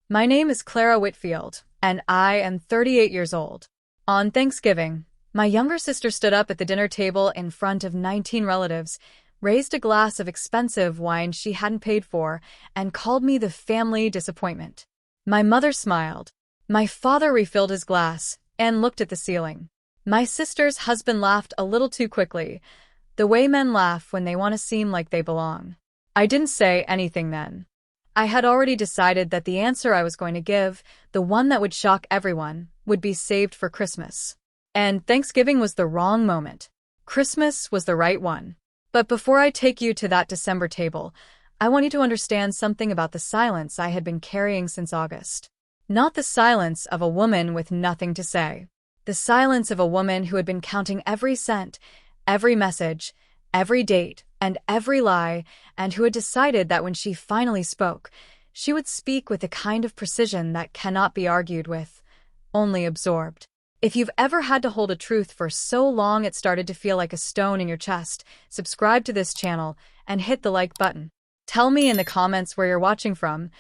My name is Clara Whitfield, and I am 38 years old. On Thanksgiving, my younger sister stood up at the dinner table in front of 19 relatives, raised a glass of expensive wine she hadn't paid for, and called me the family disappointment. My mother smiled. My father refilled his glass and looked at the ceiling. My sister's husband laughed a little too quickly, the way men laugh when they want to seem like they belong. I didn't say anything then. I had already decided that the answer I was going to give, the one that would shock everyone, would be saved for Christmas. And Thanksgiving was the wrong moment. Christmas was the right one. But before I take you to that December table, I want you to understand something about the silence I had been carrying since August. Not the silence of a woman with nothing to say. The silence of a woman who had been counting every cent, every message, every date, and every lie, and who had decided that when she finally spoke, she would speak with a kind of precision that cannot be argued with, only absorbed. If you've ever had to hold a truth for so long it started to feel like a stone in your chest, subscribe to this channel and hit the like button. Tell me in the comments where you're watching from.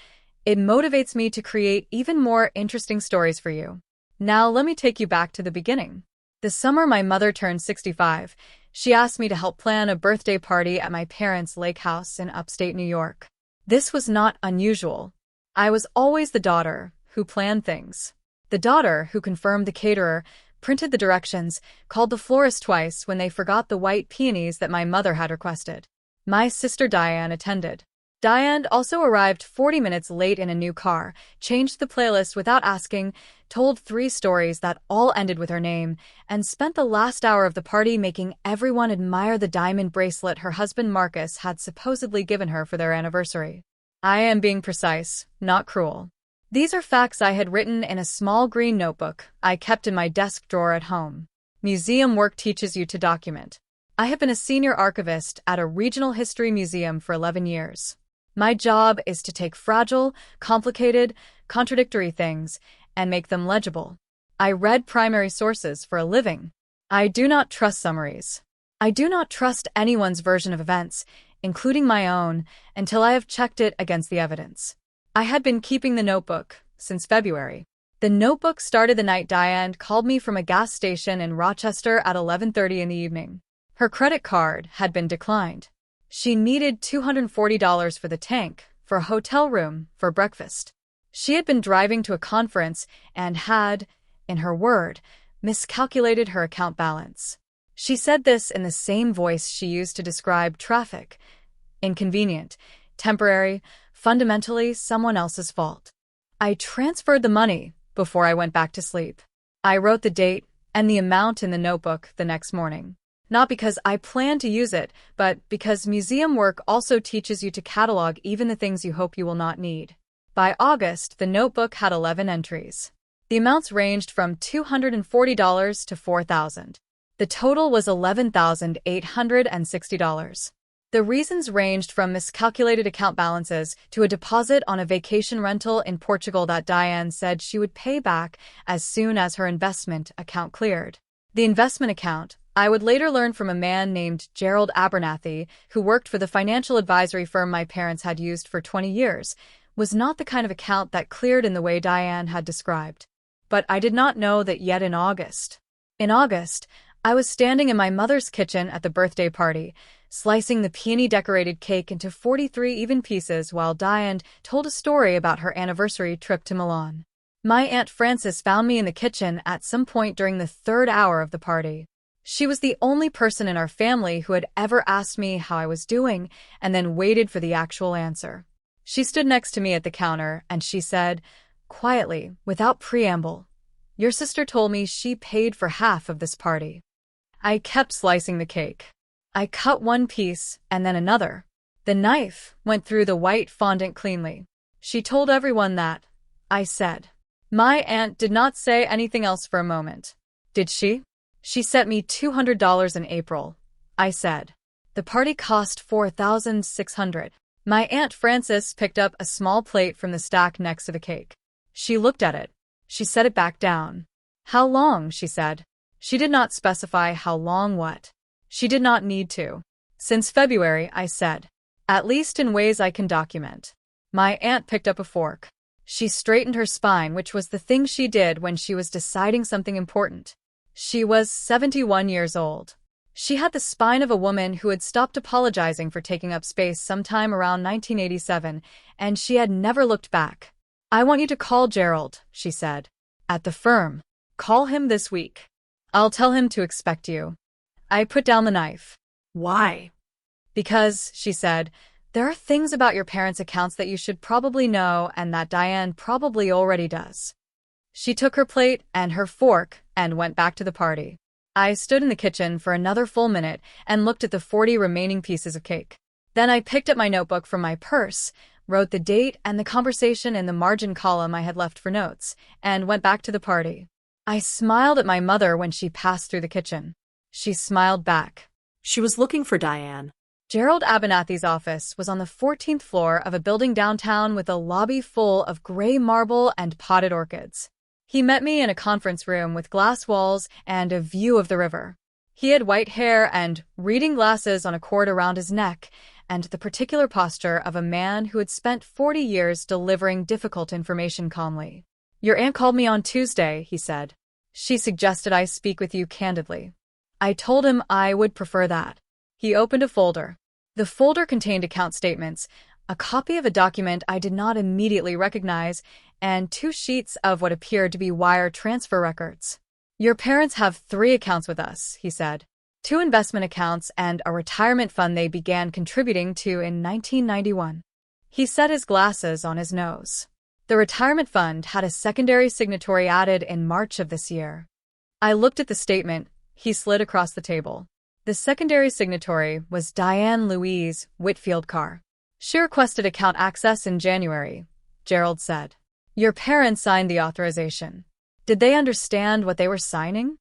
It motivates me to create even more interesting stories for you. Now let me take you back to the beginning. The summer my mother turned 65, she asked me to help plan a birthday party at my parents' lake house in upstate New York. This was not unusual. I was always the daughter who planned things. The daughter who confirmed the caterer, printed the directions, called the florist twice when they forgot the white peonies that my mother had requested. My sister Diane attended. Diane also arrived 40 minutes late in a new car, changed the playlist without asking, told 3 stories that all ended with her name, and spent the last hour of the party making everyone admire the diamond bracelet her husband Marcus had supposedly given her for their anniversary. I am being precise, not cruel. These are facts I had written in a small green notebook I kept in my desk drawer at home. Museum work teaches you to document. I have been a senior archivist at a regional history museum for 11 years. My job is to take fragile, complicated, contradictory things and make them legible. I read primary sources for a living. I do not trust summaries. I do not trust anyone's version of events, including my own, until I have checked it against the evidence. I had been keeping the notebook since February. The notebook started the night Diane called me from a gas station in Rochester at 11:30 in the evening. Her credit card had been declined. She needed $240 for the tank, for a hotel room, for breakfast. She had been driving to a conference and had, in her word, miscalculated her account balance. She said this in the same voice she used to describe traffic. Inconvenient, temporary, fundamentally someone else's fault. I transferred the money before I went back to sleep. I wrote the date and the amount in the notebook the next morning. Not because I plan to use it, but because museum work also teaches you to catalog even the things you hope you will not need. By August, the notebook had 11 entries. The amounts ranged from $240 to $4,000. The total was $11,860. The reasons ranged from miscalculated account balances to a deposit on a vacation rental in Portugal that Diane said she would pay back as soon as her investment account cleared. The investment account, I would later learn from a man named Gerald Abernathy, who worked for the financial advisory firm my parents had used for 20 years, was not the kind of account that cleared in the way Diane had described. But I did not know that yet in August. In August, I was standing in my mother's kitchen at the birthday party, slicing the peony-decorated cake into 43 even pieces while Diane told a story about her anniversary trip to Milan. My Aunt Frances found me in the kitchen at some point during the 3rd hour of the party. She was the only person in our family who had ever asked me how I was doing and then waited for the actual answer. She stood next to me at the counter and she said, quietly, without preamble, "Your sister told me she paid for half of this party." I kept slicing the cake. I cut one piece and then another. The knife went through the white fondant cleanly. "She told everyone that," I said. My aunt did not say anything else for a moment. "Did she?" "She sent me $200 in April," I said. "The party cost $4,600. My Aunt Frances picked up a small plate from the stack next to the cake. She looked at it. She set it back down. "How long?" she said. She did not specify how long what. She did not need to. "Since February," I said. "At least in ways I can document." My aunt picked up a fork. She straightened her spine, which was the thing she did when she was deciding something important. She was 71 years old. She had the spine of a woman who had stopped apologizing for taking up space sometime around 1987, and she had never looked back. "I want you to call Gerald," she said. "At the firm. Call him this week. I'll tell him to expect you." I put down the knife. Why? "Because," she said, "there are things about your parents' accounts that you should probably know and that Diane probably already does." She took her plate and her fork and went back to the party. I stood in the kitchen for another full minute and looked at the 40 remaining pieces of cake. Then I picked up my notebook from my purse, wrote the date and the conversation in the margin column I had left for notes, and went back to the party. I smiled at my mother when she passed through the kitchen. She smiled back. She was looking for Diane. Gerald Abernathy's office was on the 14th floor of a building downtown with a lobby full of gray marble and potted orchids. He met me in a conference room with glass walls and a view of the river. He had white hair and reading glasses on a cord around his neck, and the particular posture of a man who had spent 40 years delivering difficult information calmly. "Your aunt called me on Tuesday," he said. "She suggested I speak with you candidly." I told him I would prefer that. He opened a folder. The folder contained account statements, a copy of a document I did not immediately recognize, and 2 sheets of what appeared to be wire transfer records. "Your parents have 3 accounts with us," he said. 2 investment accounts and a retirement fund they began contributing to in 1991. He set his glasses on his nose. The retirement fund had a secondary signatory added in March of this year. I looked at the statement he slid across the table. The secondary signatory was Diane Louise Whitfield Carr. "She requested account access in January," Gerald said. "Your parents signed the authorization. Did they understand what they were signing?"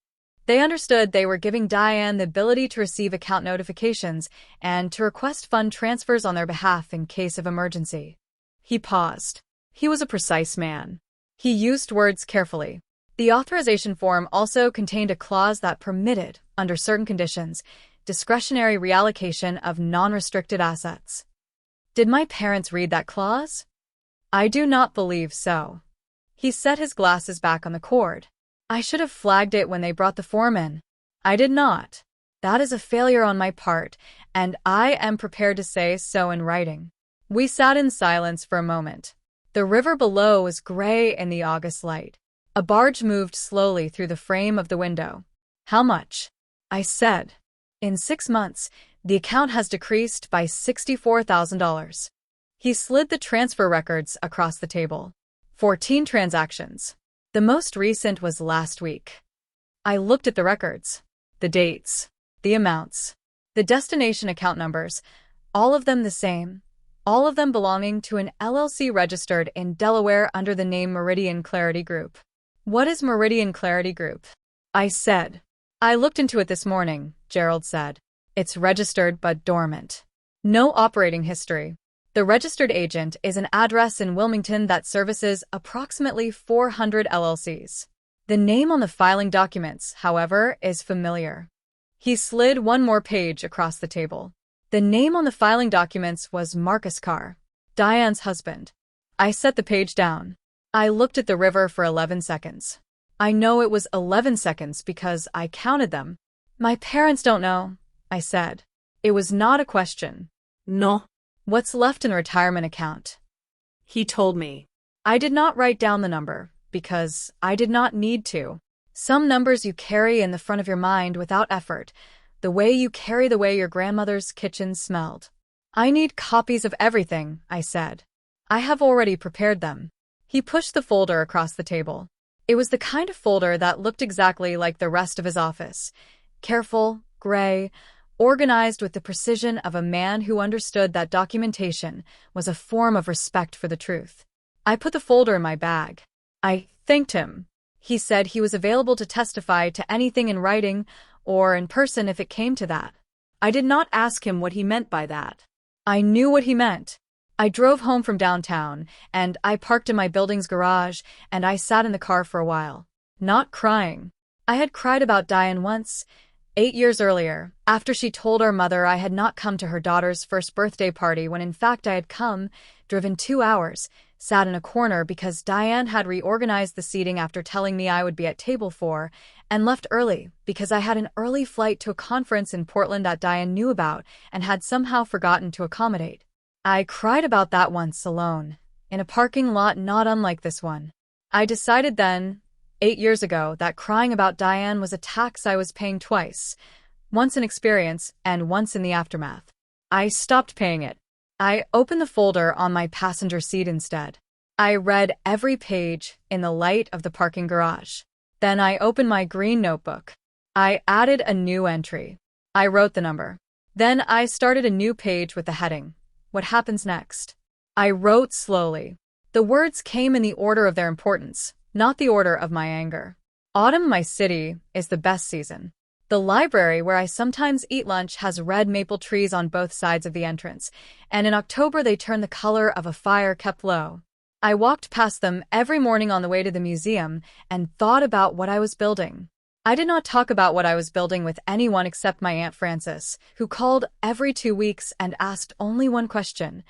"They understood they were giving Diane the ability to receive account notifications and to request fund transfers on their behalf in case of emergency." He paused. He was a precise man. He used words carefully. The authorization form also contained a clause that permitted, under certain conditions, discretionary reallocation of non-restricted assets. Did my parents read that clause? I do not believe so. He set his glasses back on the cord. I should have flagged it when they brought the form in. I did not. That is a failure on my part, and I am prepared to say so in writing. We sat in silence for a moment. The river below was gray in the August light. A barge moved slowly through the frame of the window. "How much?" I said. "In 6 months, the account has decreased by $64,000. He slid the transfer records across the table. 14 transactions. The most recent was last week. I looked at the records, the dates, the amounts, the destination account numbers, all of them the same, all of them belonging to an LLC registered in Delaware under the name Meridian Clarity Group. "What is Meridian Clarity Group?" I said. "I looked into it this morning," Gerald said. "It's registered but dormant. No operating history. The registered agent is an address in Wilmington that services approximately 400 LLCs. The name on the filing documents, however, is familiar." He slid one more page across the table. The name on the filing documents was Marcus Carr, Diane's husband. I set the page down. I looked at the river for 11 seconds. I know it was 11 seconds because I counted them. "My parents don't know," I said. It was not a question. No. "What's left in the retirement account?" He told me. I did not write down the number, because I did not need to. Some numbers you carry in the front of your mind without effort, the way you carry the way your grandmother's kitchen smelled. "I need copies of everything," I said. "I have already prepared them." He pushed the folder across the table. It was the kind of folder that looked exactly like the rest of his office. Careful, gray, organized with the precision of a man who understood that documentation was a form of respect for the truth. I put the folder in my bag. I thanked him. He said he was available to testify to anything in writing or in person if it came to that. I did not ask him what he meant by that. I knew what he meant. I drove home from downtown, and I parked in my building's garage, and I sat in the car for a while. Not crying. I had cried about Diane once, 8 years earlier, after she told our mother I had not come to her daughter's first birthday party when in fact I had come, driven 2 hours, sat in a corner because Diane had reorganized the seating after telling me I would be at table 4, and left early because I had an early flight to a conference in Portland that Diane knew about and had somehow forgotten to accommodate. I cried about that once alone, in a parking lot not unlike this one. I decided then, 8 years ago, that crying about Diane was a tax I was paying twice, once in experience and once in the aftermath. I stopped paying it. I opened the folder on my passenger seat instead. I read every page in the light of the parking garage. Then I opened my green notebook. I added a new entry. I wrote the number. Then I started a new page with the heading, "What happens next?" I wrote slowly. The words came in the order of their importance, not the order of my anger. Autumn, my city, is the best season. The library where I sometimes eat lunch has red maple trees on both sides of the entrance, and in October they turn the color of a fire kept low. I walked past them every morning on the way to the museum and thought about what I was building. I did not talk about what I was building with anyone except my Aunt Frances, who called every 2 weeks and asked only one question: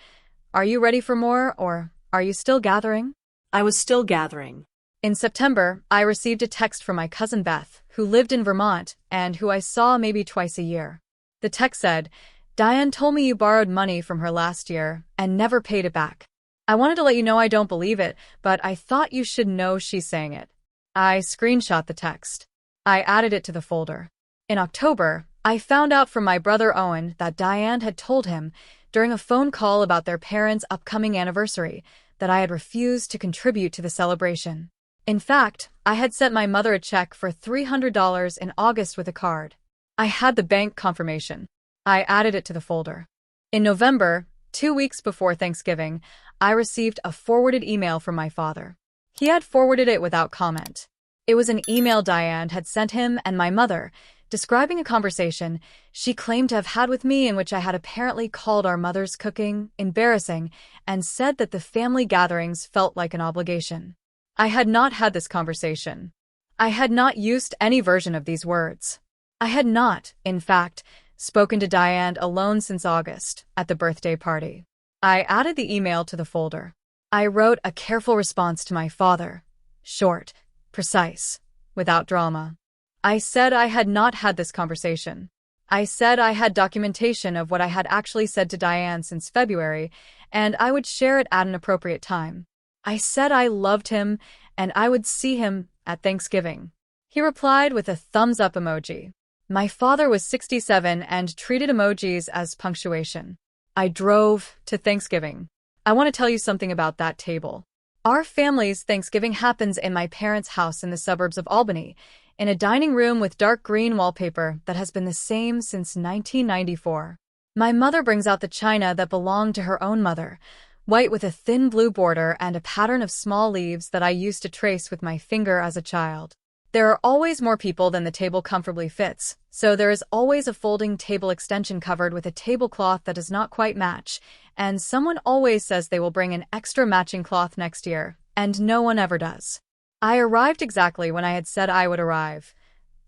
"Are you ready for more, or are you still gathering?" I was still gathering. In September, I received a text from my cousin Beth, who lived in Vermont and who I saw maybe twice a year. The text said, "Diane told me you borrowed money from her last year and never paid it back. I wanted to let you know I don't believe it, but I thought you should know she's saying it." I screenshot the text. I added it to the folder. In October, I found out from my brother Owen that Diane had told him, during a phone call about their parents' upcoming anniversary, that I had refused to contribute to the celebration. In fact, I had sent my mother a check for $300 in August with a card. I had the bank confirmation. I added it to the folder. In November, 2 weeks before Thanksgiving, I received a forwarded email from my father. He had forwarded it without comment. It was an email Diane had sent him and my mother, describing a conversation she claimed to have had with me in which I had apparently called our mother's cooking embarrassing and said that the family gatherings felt like an obligation. I had not had this conversation. I had not used any version of these words. I had not, in fact, spoken to Diane alone since August, at the birthday party. I added the email to the folder. I wrote a careful response to my father, short, precise, without drama. I said I had not had this conversation. I said I had documentation of what I had actually said to Diane since February, and I would share it at an appropriate time. I said I loved him, and I would see him at Thanksgiving. He replied with a thumbs-up emoji. My father was 67 and treated emojis as punctuation. I drove to Thanksgiving. I want to tell you something about that table. Our family's Thanksgiving happens in my parents' house in the suburbs of Albany, in a dining room with dark green wallpaper that has been the same since 1994. My mother brings out the china that belonged to her own mother, white with a thin blue border and a pattern of small leaves that I used to trace with my finger as a child. There are always more people than the table comfortably fits, so there is always a folding table extension covered with a tablecloth that does not quite match, and someone always says they will bring an extra matching cloth next year, and no one ever does. I arrived exactly when I had said I would arrive,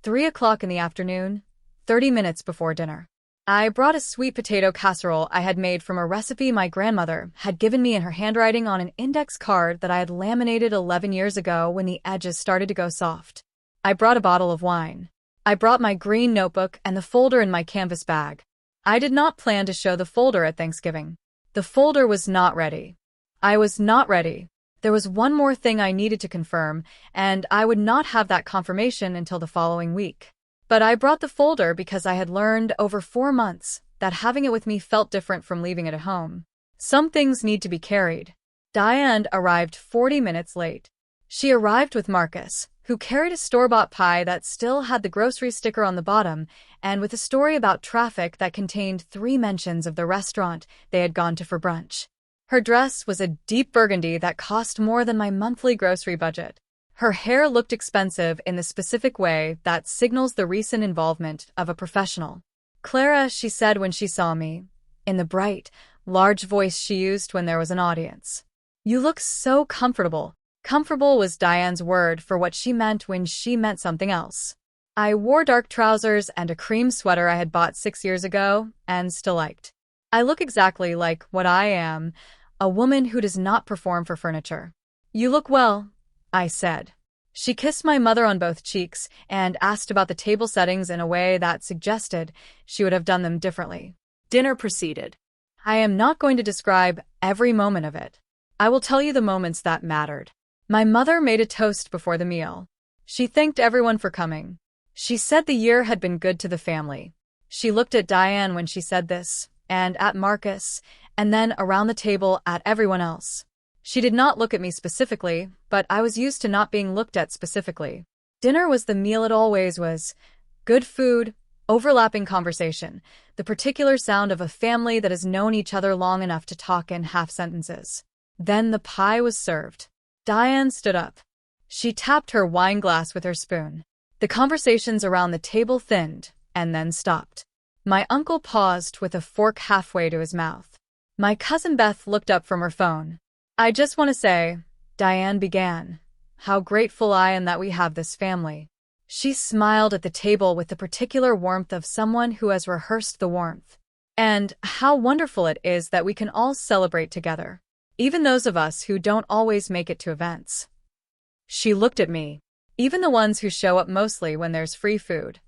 3 o'clock in the afternoon, 30 minutes before dinner. I brought a sweet potato casserole I had made from a recipe my grandmother had given me in her handwriting on an index card that I had laminated 11 years ago when the edges started to go soft. I brought a bottle of wine. I brought my green notebook and the folder in my canvas bag. I did not plan to show the folder at Thanksgiving. The folder was not ready. I was not ready. There was one more thing I needed to confirm, and I would not have that confirmation until the following week. But I brought the folder because I had learned over 4 months that having it with me felt different from leaving it at home. Some things need to be carried. Diane arrived 40 minutes late. She arrived with Marcus, who carried a store-bought pie that still had the grocery sticker on the bottom, and with a story about traffic that contained 3 mentions of the restaurant they had gone to for brunch. Her dress was a deep burgundy that cost more than my monthly grocery budget. Her hair looked expensive in the specific way that signals the recent involvement of a professional. "Clara," she said when she saw me, in the bright, large voice she used when there was an audience. "You look so comfortable." Comfortable was Diane's word for what she meant when she meant something else. I wore dark trousers and a cream sweater I had bought 6 years ago and still liked. I look exactly like what I am, a woman who does not perform for furniture. "You look well," I said. She kissed my mother on both cheeks and asked about the table settings in a way that suggested she would have done them differently. Dinner proceeded. I am not going to describe every moment of it. I will tell you the moments that mattered. My mother made a toast before the meal. She thanked everyone for coming. She said the year had been good to the family. She looked at Diane when she said this, and at Marcus, and then around the table at everyone else. She did not look at me specifically, but I was used to not being looked at specifically. Dinner was the meal it always was. Good food, overlapping conversation, the particular sound of a family that has known each other long enough to talk in half sentences. Then the pie was served. Diane stood up. She tapped her wine glass with her spoon. The conversations around the table thinned, and then stopped. My uncle paused with a fork halfway to his mouth. My cousin Beth looked up from her phone. "I just want to say," Diane began, "how grateful I am that we have this family." She smiled at the table with the particular warmth of someone who has rehearsed the warmth. "And how wonderful it is that we can all celebrate together, even those of us who don't always make it to events." She looked at me. "Even the ones who show up mostly when there's free food."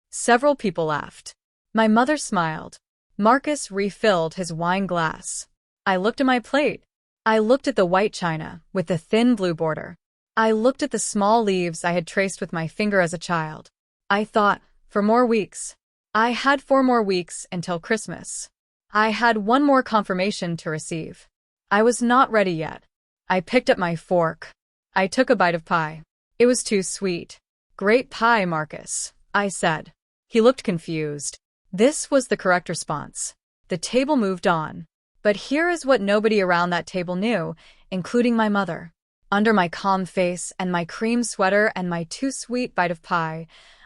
Several people laughed. My mother smiled. Marcus refilled his wine glass. I looked at my plate. I looked at the white china with the thin blue border. I looked at the small leaves I had traced with my finger as a child. I thought, for more weeks. I had 4 more weeks until Christmas. I had 1 more confirmation to receive. I was not ready yet. I picked up my fork. I took a bite of pie. It was too sweet. "Great pie, Marcus," I said. He looked confused. This was the correct response. The table moved on. But here is what nobody around that table knew, including my mother. Under my calm face and my cream sweater and my too sweet bite of pie,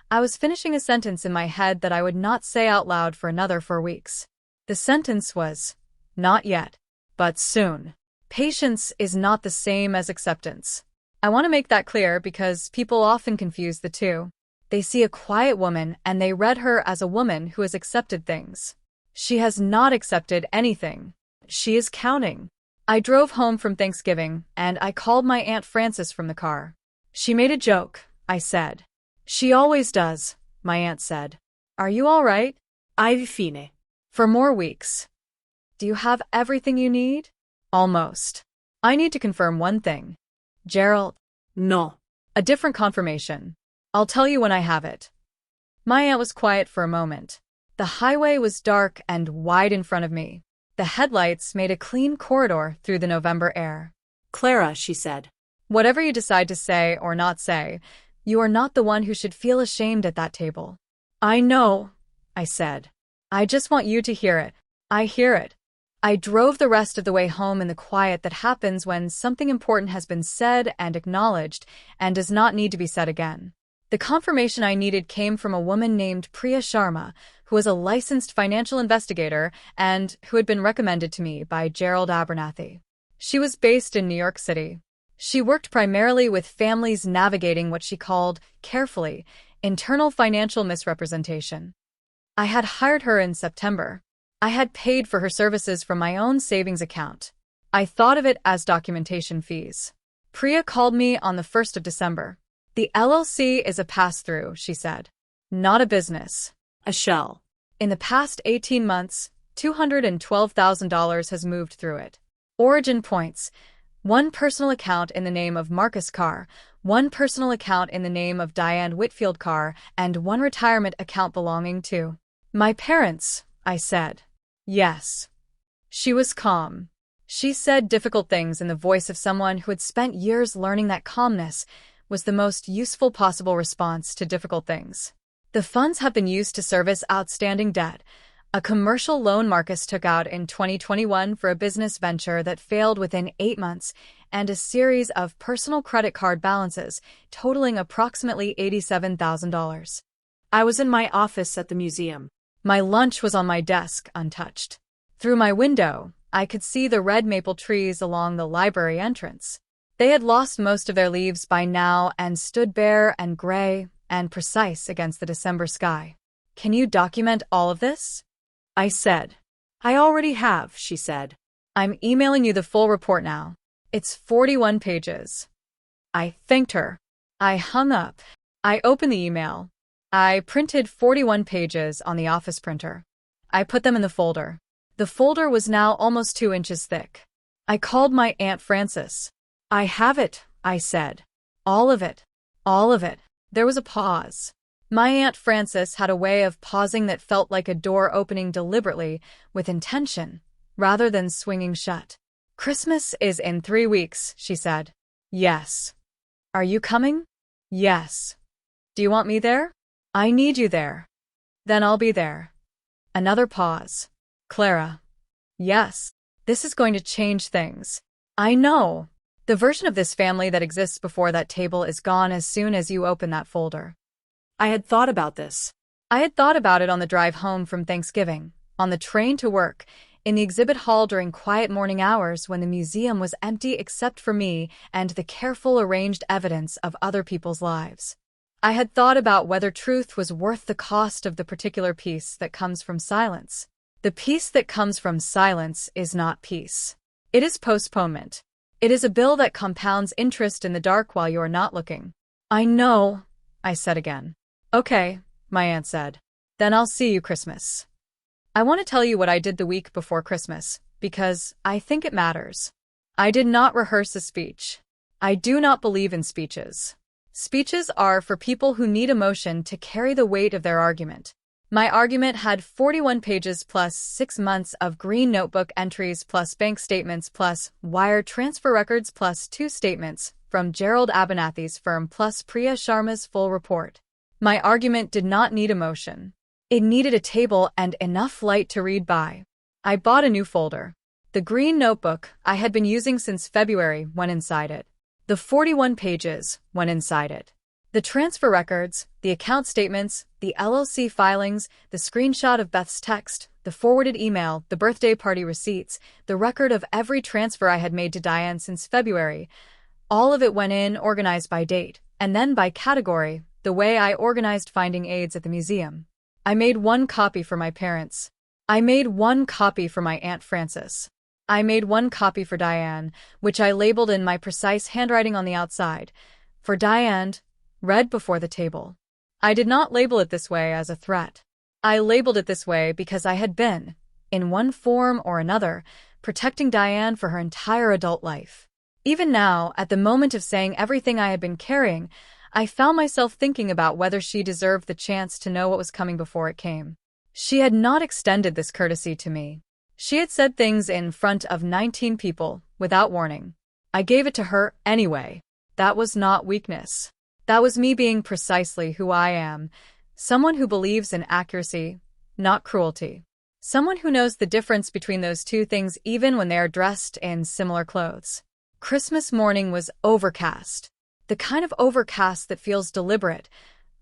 I was finishing a sentence in my head that I would not say out loud for another 4 weeks. The sentence was, "Not yet, but soon." Patience is not the same as acceptance. I want to make that clear because people often confuse the two. They see a quiet woman and they read her as a woman who has accepted things. She has not accepted anything. She is counting. I drove home from Thanksgiving, and I called my Aunt Frances from the car. "She made a joke," I said. "She always does," my aunt said. "Are you all right?" "I've fine." "For more weeks." "Do you have everything you need?" "Almost." "I need to confirm one thing." "Gerald?" "No." "A different confirmation. I'll tell you when I have it." My aunt was quiet for a moment. The highway was dark and wide in front of me. The headlights made a clean corridor through the November air. "Clara," she said. "Whatever you decide to say or not say, you are not the one who should feel ashamed at that table." "I know," I said. "I just want you to hear it." "I hear it." I drove the rest of the way home in the quiet that happens when something important has been said and acknowledged and does not need to be said again. The confirmation I needed came from a woman named Priya Sharma, who was a licensed financial investigator and who had been recommended to me by Gerald Abernathy. She was based in New York City. She worked primarily with families navigating what she called, carefully, internal financial misrepresentation. I had hired her in September. I had paid for her services from my own savings account. I thought of it as documentation fees. Priya called me on the 1st of December. "The LLC is a pass-through," she said. "Not a business. A shell." In the past 18 months, $212,000 has moved through it. Origin points: 1 personal account in the name of Marcus Carr, 1 personal account in the name of Diane Whitfield Carr, and 1 retirement account belonging to my parents, I said. "Yes." She was calm. She said difficult things in the voice of someone who had spent years learning that calmness was the most useful possible response to difficult things. "The funds have been used to service outstanding debt. A commercial loan Marcus took out in 2021 for a business venture that failed within 8 months, and a series of personal credit card balances totaling approximately $87,000. I was in my office at the museum. My lunch was on my desk, untouched. Through my window, I could see the red maple trees along the library entrance. They had lost most of their leaves by now and stood bare and gray and precise against the December sky. "Can you document all of this?" I said. "I already have," she said. I'm emailing you the full report now. It's 41 pages. I thanked her. I hung up. I opened the email. I printed 41 pages on the office printer. I put them in the folder. The folder was now almost 2 inches thick. I called my Aunt Frances. I have it, I said. All of it. All of it. There was a pause. My Aunt Frances had a way of pausing that felt like a door opening deliberately, with intention, rather than swinging shut. Christmas is in 3 weeks, she said. Yes. Are you coming? Yes. Do you want me there? I need you there. Then I'll be there. Another pause. Clara. Yes. This is going to change things. I know. The version of this family that exists before that table is gone as soon as you open that folder. I had thought about this. I had thought about it on the drive home from Thanksgiving, on the train to work, in the exhibit hall during quiet morning hours when the museum was empty except for me and the careful arranged evidence of other people's lives. I had thought about whether truth was worth the cost of the particular peace that comes from silence. The peace that comes from silence is not peace. It is postponement. It is a bill that compounds interest in the dark while you are not looking. I know, I said again. Okay, my aunt said. Then I'll see you Christmas. I want to tell you what I did the week before Christmas, because I think it matters. I did not rehearse a speech. I do not believe in speeches. Speeches are for people who need emotion to carry the weight of their argument. My argument had 41 pages plus 6 months of green notebook entries plus bank statements plus wire transfer records plus 2 statements from Gerald Abernathy's firm plus Priya Sharma's full report. My argument did not need emotion. It needed a table and enough light to read by. I bought a new folder. The green notebook I had been using since February went inside it. The 41 pages went inside it. The transfer records, the account statements, the LLC filings, the screenshot of Beth's text, the forwarded email, the birthday party receipts, the record of every transfer I had made to Diane since February. All of it went in organized by date, and then by category, the way I organized finding aids at the museum. I made 1 copy for my parents. I made 1 copy for my Aunt Frances. I made 1 copy for Diane, which I labeled in my precise handwriting on the outside. For Diane, read before the table. I did not label it this way as a threat. I labeled it this way because I had been, in one form or another, protecting Diane for her entire adult life. Even now, at the moment of saying everything I had been carrying, I found myself thinking about whether she deserved the chance to know what was coming before it came. She had not extended this courtesy to me. She had said things in front of 19 people, without warning. I gave it to her anyway. That was not weakness. That was me being precisely who I am, someone who believes in accuracy, not cruelty. Someone who knows the difference between those two things even when they are dressed in similar clothes. Christmas morning was overcast. The kind of overcast that feels deliberate,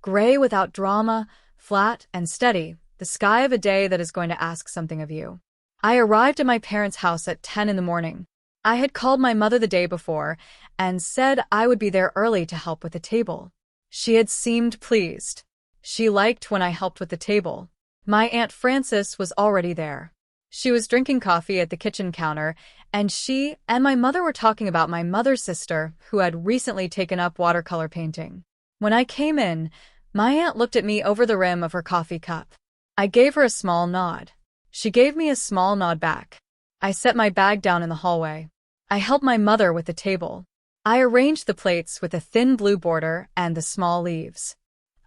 gray without drama, flat and steady, the sky of a day that is going to ask something of you. I arrived at my parents' house at 10 in the morning. I had called my mother the day before and said I would be there early to help with the table. She had seemed pleased. She liked when I helped with the table. My Aunt Frances was already there. She was drinking coffee at the kitchen counter, and she and my mother were talking about my mother's sister who had recently taken up watercolor painting. When I came in, my aunt looked at me over the rim of her coffee cup. I gave her a small nod. She gave me a small nod back. I set my bag down in the hallway. I helped my mother with the table. I arranged the plates with a thin blue border and the small leaves.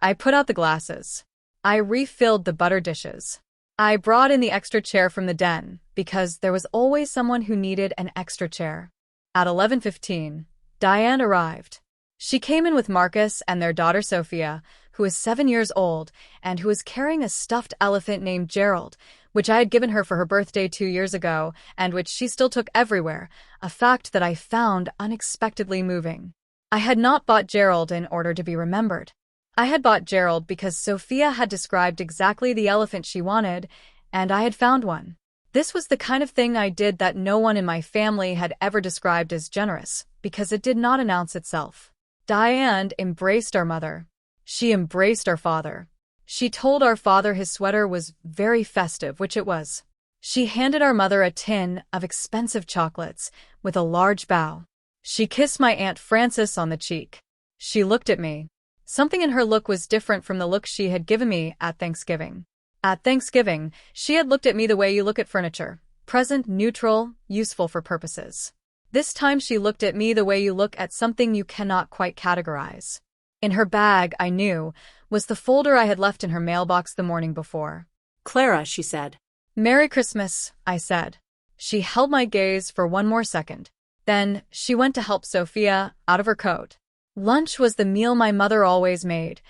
I put out the glasses. I refilled the butter dishes. I brought in the extra chair from the den, because there was always someone who needed an extra chair. At 11:15, Diane arrived. She came in with Marcus and their daughter Sophia, who was 7 years old and who was carrying a stuffed elephant named Gerald, which I had given her for her birthday 2 years ago and which she still took everywhere, a fact that I found unexpectedly moving. I had not bought Gerald in order to be remembered. I had bought Gerald because Sophia had described exactly the elephant she wanted, and I had found one. This was the kind of thing I did that no one in my family had ever described as generous, because it did not announce itself. Diane embraced our mother. She embraced our father. She told our father his sweater was very festive, which it was. She handed our mother a tin of expensive chocolates with a large bow. She kissed my Aunt Frances on the cheek. She looked at me. Something in her look was different from the look she had given me at Thanksgiving. At Thanksgiving, she had looked at me the way you look at furniture. Present, neutral, useful for purposes. This time she looked at me the way you look at something you cannot quite categorize. In her bag, I knew, was the folder I had left in her mailbox the morning before. Clara, she said. Merry Christmas, I said. She held my gaze for one more second. Then, she went to help Sophia out of her coat. Lunch was the meal my mother always made.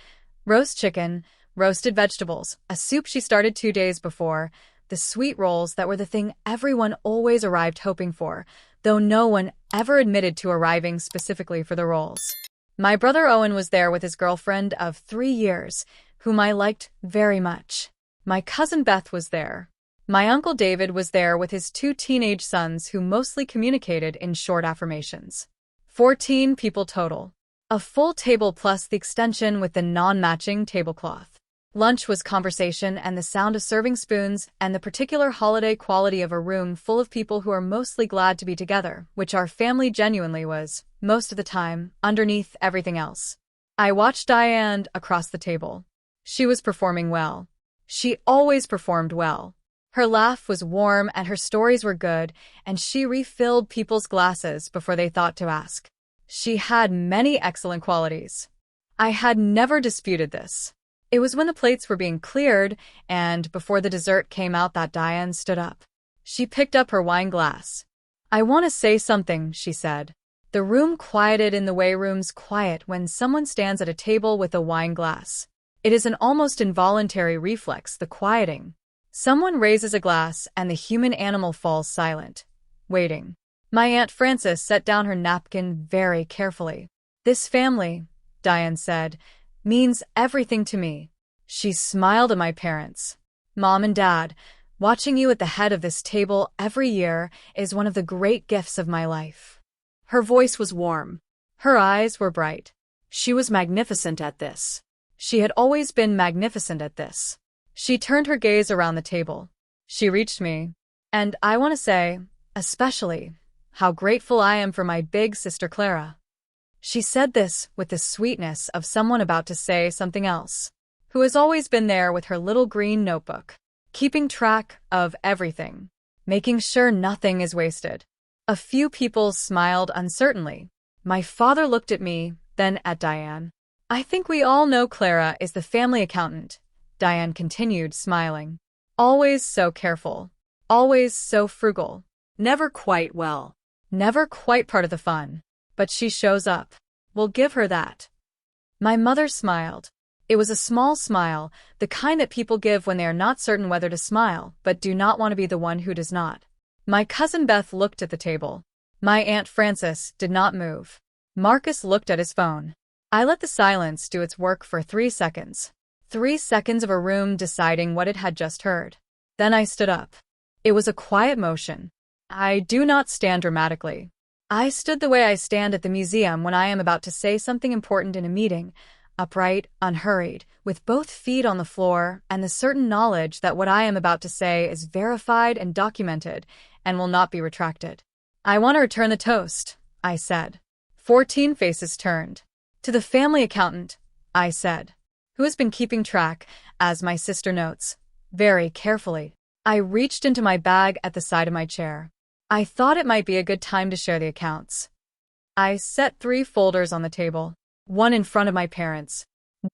Roast chicken, roasted vegetables, a soup she started 2 days before, the sweet rolls that were the thing everyone always arrived hoping for, though no one ever admitted to arriving specifically for the rolls. My brother Owen was there with his girlfriend of 3 years, whom I liked very much. My cousin Beth was there. My uncle David was there with his 2 teenage sons who mostly communicated in short affirmations. 14 people total. A full table plus the extension with the non-matching tablecloth. Lunch was conversation and the sound of serving spoons and the particular holiday quality of a room full of people who are mostly glad to be together, which our family genuinely was, most of the time, underneath everything else. I watched Diane across the table. She was performing well. She always performed well. Her laugh was warm and her stories were good, and she refilled people's glasses before they thought to ask. She had many excellent qualities. I had never disputed this. It was when the plates were being cleared and before the dessert came out that Diane stood up. She picked up her wine glass. I want to say something, she said. The room quieted in the way rooms quiet when someone stands at a table with a wine glass. It is an almost involuntary reflex, the quieting. Someone raises a glass and the human animal falls silent, waiting. My Aunt Frances set down her napkin very carefully. This family, Diane said, means everything to me. She smiled at my parents. Mom and Dad, watching you at the head of this table every year is one of the great gifts of my life. Her voice was warm. Her eyes were bright. She was magnificent at this. She had always been magnificent at this. She turned her gaze around the table. She reached me. And I want to say, especially, how grateful I am for my big sister Clara. She said this with the sweetness of someone about to say something else, who has always been there with her little green notebook, keeping track of everything, making sure nothing is wasted. A few people smiled uncertainly. My father looked at me, then at Diane. I think we all know Clara is the family accountant, Diane continued, smiling. Always so careful. Always so frugal. Never quite well. Never quite part of the fun. But she shows up. We'll give her that. My mother smiled. It was a small smile, the kind that people give when they are not certain whether to smile, but do not want to be the one who does not. My cousin Beth looked at the table. My Aunt Frances did not move. Marcus looked at his phone. I let the silence do its work for 3 seconds. 3 seconds of a room deciding what it had just heard. Then I stood up. It was a quiet motion. I do not stand dramatically. I stood the way I stand at the museum when I am about to say something important in a meeting, upright, unhurried, with both feet on the floor and the certain knowledge that what I am about to say is verified and documented and will not be retracted. I want to return the toast, I said. 14 faces turned. To the family accountant, I said, who has been keeping track, as my sister notes, very carefully. I reached into my bag at the side of my chair. I thought it might be a good time to share the accounts. I set 3 folders on the table, one in front of my parents.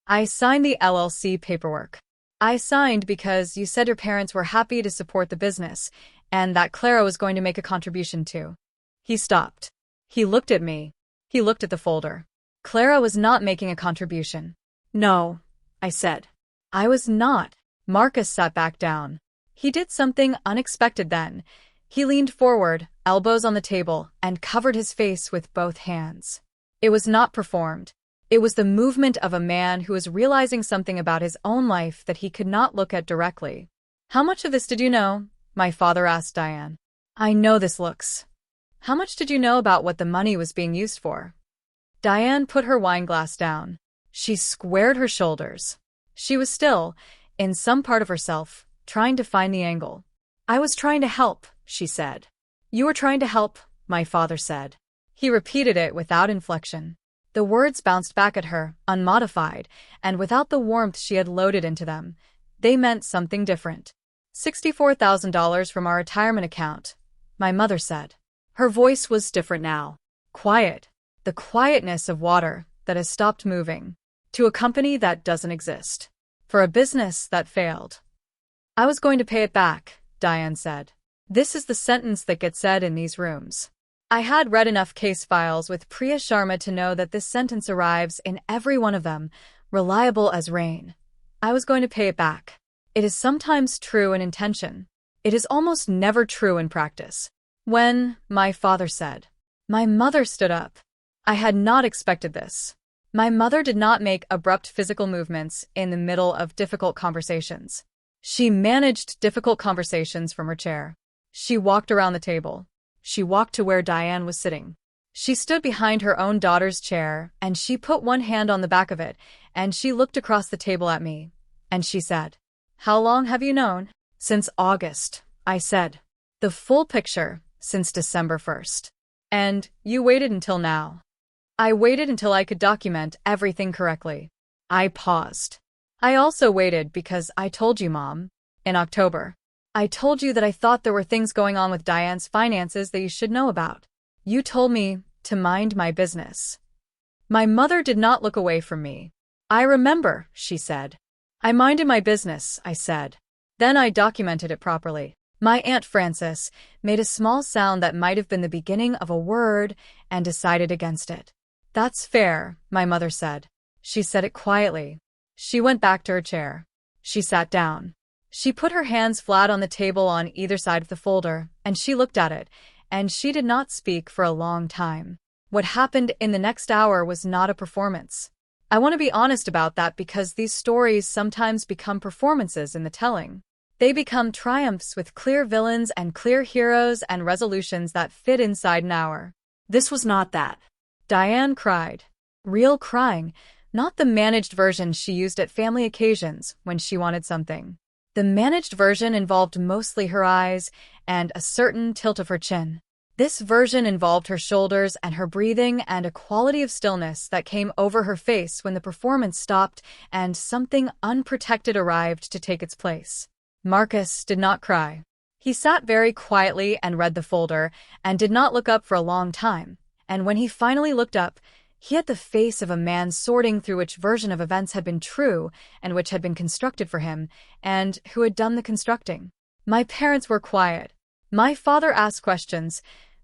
I signed the LLC paperwork. I signed because you said your parents were happy to support the business, and that Clara was going to make a contribution too. He stopped. He looked at me. He looked at the folder. Clara was not making a contribution. No, I said. I was not. Marcus sat back down. He did something unexpected then. He leaned forward, elbows on the table, and covered his face with both hands. It was not performed. It was the movement of a man who was realizing something about his own life that he could not look at directly. How much of this did you know? My father asked Diane. I know this looks. How much did you know about what the money was being used for? Diane put her wine glass down. She squared her shoulders. She was still, in some part of herself, trying to find the angle. I was trying to help, she said. You were trying to help, my father said. He repeated it without inflection. The words bounced back at her, unmodified, and without the warmth she had loaded into them. They meant something different. $64,000 from our retirement account, my mother said. Her voice was different now. Quiet. The quietness of water that has stopped moving. To a company that doesn't exist. For a business that failed. I was going to pay it back, Diane said. This is the sentence that gets said in these rooms. I had read enough case files with Priya Sharma to know that this sentence arrives in every one of them, reliable as rain. I was going to pay it back. It is sometimes true in intention. It is almost never true in practice. When, my father said. My mother stood up. I had not expected this. My mother did not make abrupt physical movements in the middle of difficult conversations. She managed difficult conversations from her chair. She walked around the table. She walked to where Diane was sitting. She stood behind her own daughter's chair, and she put one hand on the back of it, and she looked across the table at me. And she said, "How long have you known?" "Since August," I said. "The full picture, since December 1st. And you waited until now." "I waited until I could document everything correctly." I paused. "I also waited because I told you, Mom. In October. I told you that I thought there were things going on with Diane's finances that you should know about. You told me to mind my business." My mother did not look away from me. "I remember," she said. "I minded my business," I said. Then I documented it properly. My Aunt Frances made a small sound that might have been the beginning of a word and decided against it. "That's fair," my mother said. She said it quietly. She went back to her chair. She sat down. She put her hands flat on the table on either side of the folder, and she looked at it, and she did not speak for a long time. What happened in the next hour was not a performance. I want to be honest about that because these stories sometimes become performances in the telling. They become triumphs with clear villains and clear heroes and resolutions that fit inside an hour. This was not that. Diane cried. Real crying, not the managed version she used at family occasions when she wanted something. The managed version involved mostly her eyes and a certain tilt of her chin. This version involved her shoulders and her breathing and a quality of stillness that came over her face when the performance stopped and something unprotected arrived to take its place. Marcus did not cry. He sat very quietly and read the folder and did not look up for a long time, and when he finally looked up, he had the face of a man sorting through which version of events had been true and which had been constructed for him, and who had done the constructing. My parents were quiet. My father asked questions,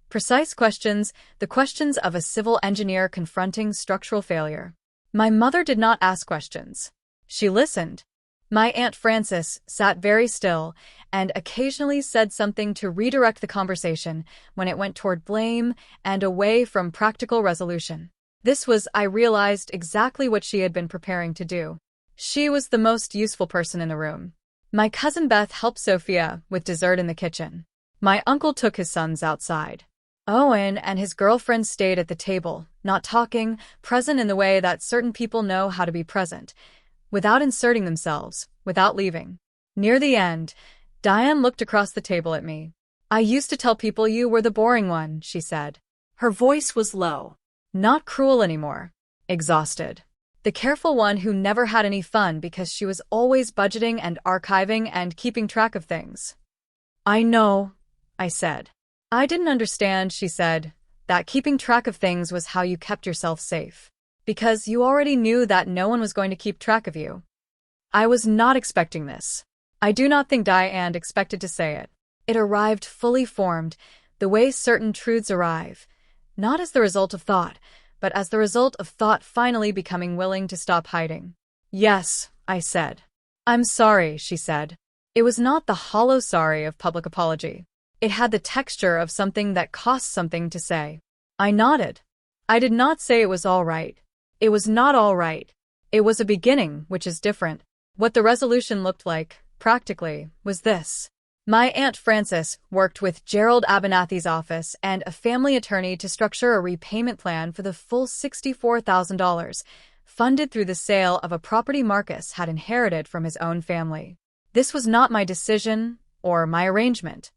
precise questions, the questions of a civil engineer confronting structural failure. My mother did not ask questions. She listened. My Aunt Frances sat very still and occasionally said something to redirect the conversation when it went toward blame and away from practical resolution. This was, I realized, exactly what she had been preparing to do. She was the most useful person in the room. My cousin Beth helped Sophia with dessert in the kitchen. My uncle took his sons outside. Owen and his girlfriend stayed at the table, not talking, present in the way that certain people know how to be present, without inserting themselves, without leaving. Near the end, Diane looked across the table at me. "I used to tell people you were the boring one," she said. Her voice was low. Not cruel anymore. Exhausted. The careful one who never had any fun because she was always budgeting and archiving and keeping track of things. "I know," I said. "I didn't understand," she said, "that keeping track of things was how you kept yourself safe. Because you already knew that no one was going to keep track of you." I was not expecting this. I do not think Diane expected to say it. It arrived fully formed, the way certain truths arrive. Not as the result of thought, but as the result of thought finally becoming willing to stop hiding. "Yes," I said. "I'm sorry," she said. It was not the hollow sorry of public apology. It had the texture of something that costs something to say. I nodded. I did not say it was all right. It was not all right. It was a beginning, which is different. What the resolution looked like, practically, was this. My Aunt Frances worked with Gerald Abernathy's office and a family attorney to structure a repayment plan for the full $64,000, funded through the sale of a property Marcus had inherited from his own family. This was not my decision, or my arrangement.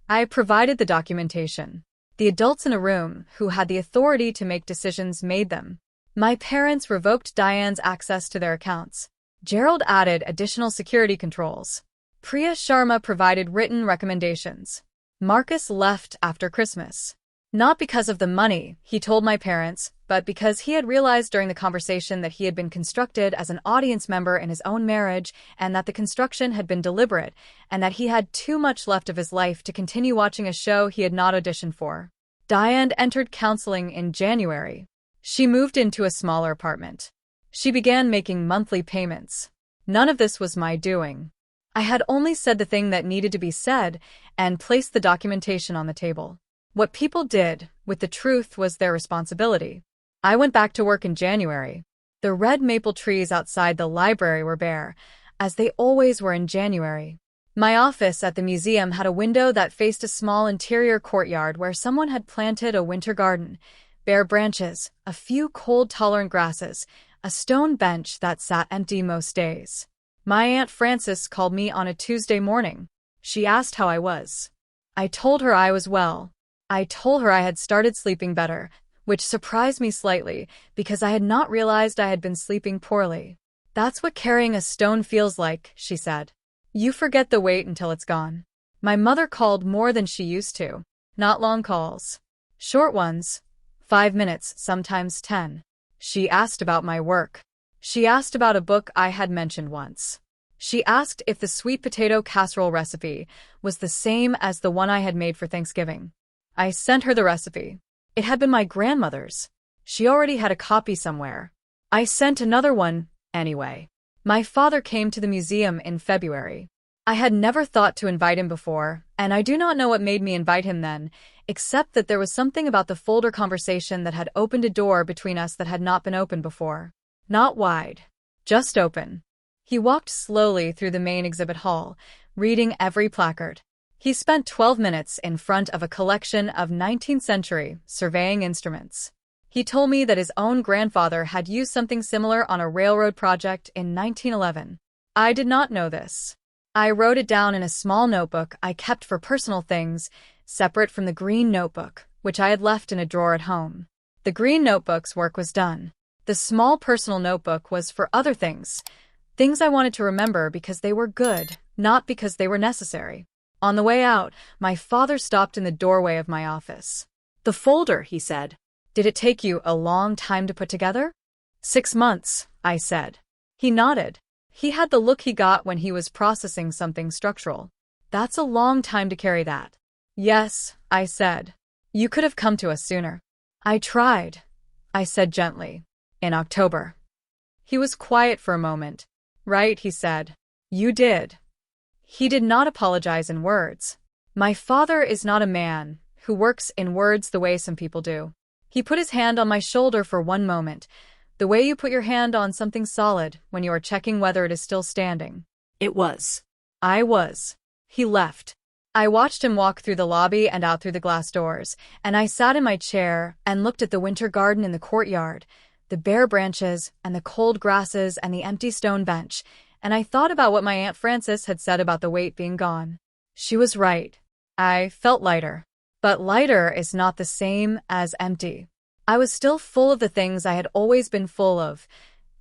I provided the documentation. The adults in a room who had the authority to make decisions made them. My parents revoked Diane's access to their accounts. Gerald added additional security controls. Priya Sharma provided written recommendations. Marcus left after Christmas. Not because of the money, he told my parents, but because he had realized during the conversation that he had been constructed as an audience member in his own marriage and that the construction had been deliberate and that he had too much left of his life to continue watching a show he had not auditioned for. Diane entered counseling in January. She moved into a smaller apartment. She began making monthly payments. None of this was my doing. I had only said the thing that needed to be said and placed the documentation on the table. What people did with the truth was their responsibility. I went back to work in January. The red maple trees outside the library were bare, as they always were in January. My office at the museum had a window that faced a small interior courtyard where someone had planted a winter garden, bare branches, a few cold-tolerant grasses, a stone bench that sat empty most days. My Aunt Frances called me on a Tuesday morning. She asked how I was. I told her I was well. I told her I had started sleeping better, which surprised me slightly because I had not realized I had been sleeping poorly. "That's what carrying a stone feels like," she said. "You forget the weight until it's gone." My mother called more than she used to. Not long calls. Short ones. 5 minutes, sometimes 10. She asked about my work. She asked about a book I had mentioned once. She asked if the sweet potato casserole recipe was the same as the one I had made for Thanksgiving. I sent her the recipe. It had been my grandmother's. She already had a copy somewhere. I sent another one, anyway. My father came to the museum in February. I had never thought to invite him before, and I do not know what made me invite him then, except that there was something about the folder conversation that had opened a door between us that had not been opened before. Not wide. Just open. He walked slowly through the main exhibit hall, reading every placard. He spent 12 minutes in front of a collection of 19th-century surveying instruments. He told me that his own grandfather had used something similar on a railroad project in 1911. I did not know this. I wrote it down in a small notebook I kept for personal things, separate from the green notebook, which I had left in a drawer at home. The green notebook's work was done. The small personal notebook was for other things I wanted to remember because they were good, not because they were necessary. On the way out, my father stopped in the doorway of my office. "The folder," he said. "Did it take you a long time to put together?" 6 months, I said. He nodded. He had the look he got when he was processing something structural. "That's a long time to carry that." "Yes," I said. "You could have come to us sooner." "I tried," I said gently. "In October." He was quiet for a moment. "Right," he said. "You did." He did not apologize in words. My father is not a man who works in words the way some people do. He put his hand on my shoulder for one moment, the way you put your hand on something solid when you are checking whether it is still standing. It was. I was. He left. I watched him walk through the lobby and out through the glass doors, and I sat in my chair and looked at the winter garden in the courtyard, the bare branches and the cold grasses and the empty stone bench, and I thought about what my Aunt Frances had said about the weight being gone. She was right. I felt lighter. But lighter is not the same as empty. I was still full of the things I had always been full of: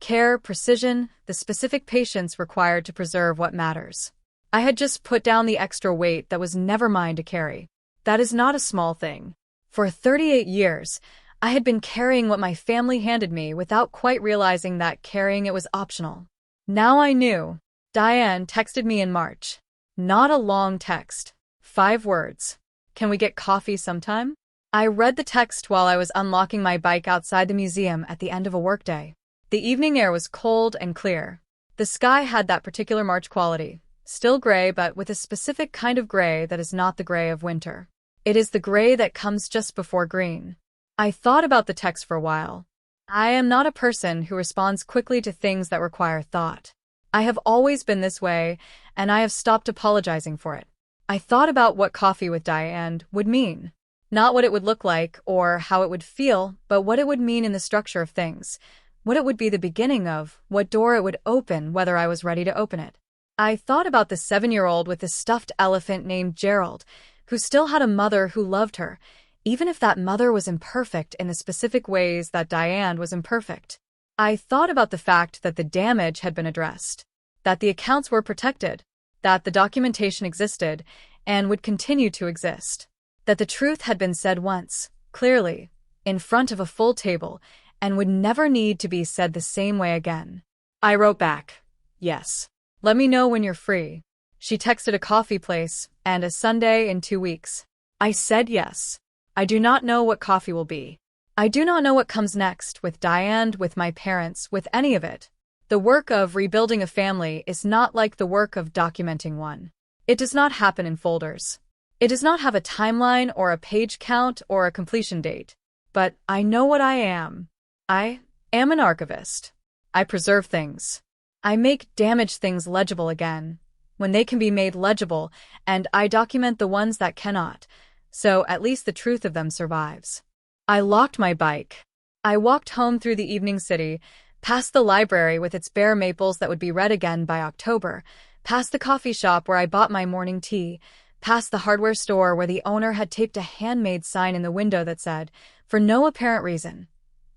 care, precision, the specific patience required to preserve what matters. I had just put down the extra weight that was never mine to carry. That is not a small thing. For 38 years, I had been carrying what my family handed me without quite realizing that carrying it was optional. Now I knew. Diane texted me in March. Not a long text. 5 words. "Can we get coffee sometime?" I read the text while I was unlocking my bike outside the museum at the end of a workday. The evening air was cold and clear. The sky had that particular March quality, still gray but with a specific kind of gray that is not the gray of winter. It is the gray that comes just before green. I thought about the text for a while. I am not a person who responds quickly to things that require thought. I have always been this way, and I have stopped apologizing for it. I thought about what coffee with Diane would mean. Not what it would look like or how it would feel, but what it would mean in the structure of things. What it would be the beginning of, what door it would open, whether I was ready to open it. I thought about the 7-year-old with the stuffed elephant named Gerald, who still had a mother who loved her, even if that mother was imperfect in the specific ways that Diane was imperfect. I thought about the fact that the damage had been addressed, that the accounts were protected, that the documentation existed and would continue to exist, that the truth had been said once, clearly, in front of a full table, and would never need to be said the same way again. I wrote back, "Yes. Let me know when you're free." She texted a coffee place and a Sunday in 2 weeks. I said yes. I do not know what coffee will be. I do not know what comes next with Diane, with my parents, with any of it. The work of rebuilding a family is not like the work of documenting one. It does not happen in folders. It does not have a timeline or a page count or a completion date. But I know what I am. I am an archivist. I preserve things. I make damaged things legible again, when they can be made legible, and I document the ones that cannot, so at least the truth of them survives. I locked my bike. I walked home through the evening city, past the library with its bare maples that would be read again by October, past the coffee shop where I bought my morning tea, past the hardware store where the owner had taped a handmade sign in the window that said, "For no apparent reason,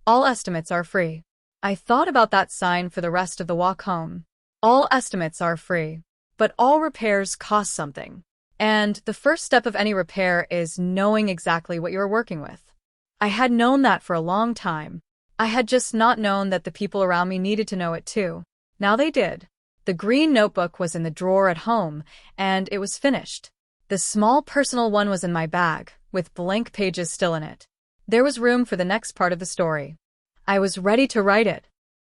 all estimates are free." I thought about that sign for the rest of the walk home. All estimates are free, but all repairs cost something. And the first step of any repair is knowing exactly what you're working with. I had known that for a long time. I had just not known that the people around me needed to know it too. Now they did. The green notebook was in the drawer at home, and it was finished. The small personal one was in my bag, with blank pages still in it. There was room for the next part of the story. I was ready to write it.